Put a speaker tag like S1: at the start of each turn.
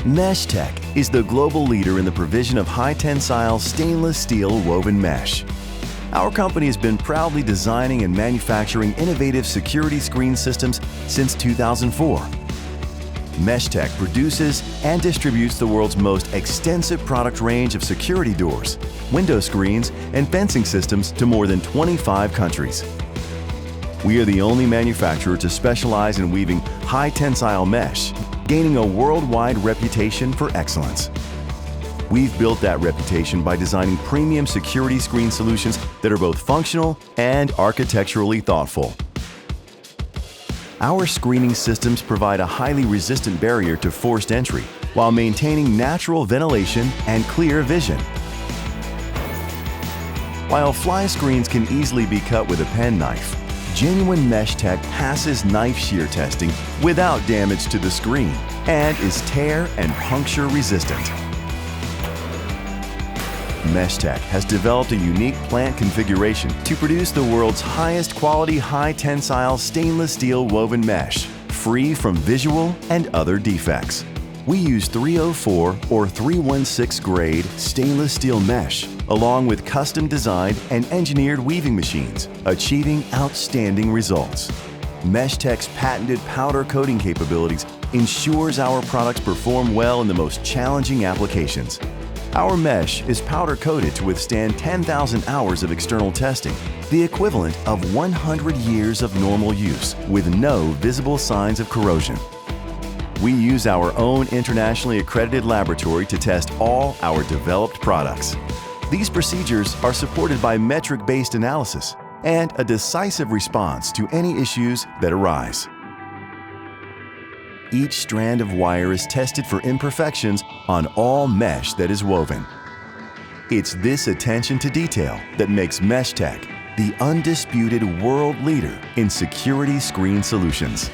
S1: MeshTech is the global leader in the provision of high-tensile stainless steel woven mesh. Our company has been proudly designing and manufacturing innovative security screen systems since 2004. MeshTech produces and distributes the world's most extensive product range of security doors, window screens, and fencing systems to more than 25 countries. We are the only manufacturer to specialize in weaving high-tensile mesh, gaining a worldwide reputation for excellence. We've built that reputation by designing premium security screen solutions that are both functional and architecturally thoughtful. Our screening systems provide a highly resistant barrier to forced entry while maintaining natural ventilation and clear vision. While fly screens can easily be cut with a penknife, genuine MeshTech passes knife shear testing without damage to the screen and is tear and puncture resistant. MeshTech has developed a unique plant configuration to produce the world's highest quality high-tensile stainless steel woven mesh, free from visual and other defects. We use 304 or 316 grade stainless steel mesh, along with custom designed and engineered weaving machines, achieving outstanding results. MeshTech's patented powder coating capabilities ensures our products perform well in the most challenging applications. Our mesh is powder coated to withstand 10,000 hours of external testing, the equivalent of 100 years of normal use, with no visible signs of corrosion. We use our own internationally accredited laboratory to test all our developed products. These procedures are supported by metric-based analysis and a decisive response to any issues that arise. Each strand of wire is tested for imperfections on all mesh that is woven. It's this attention to detail that makes MeshTech the undisputed world leader in security screen solutions.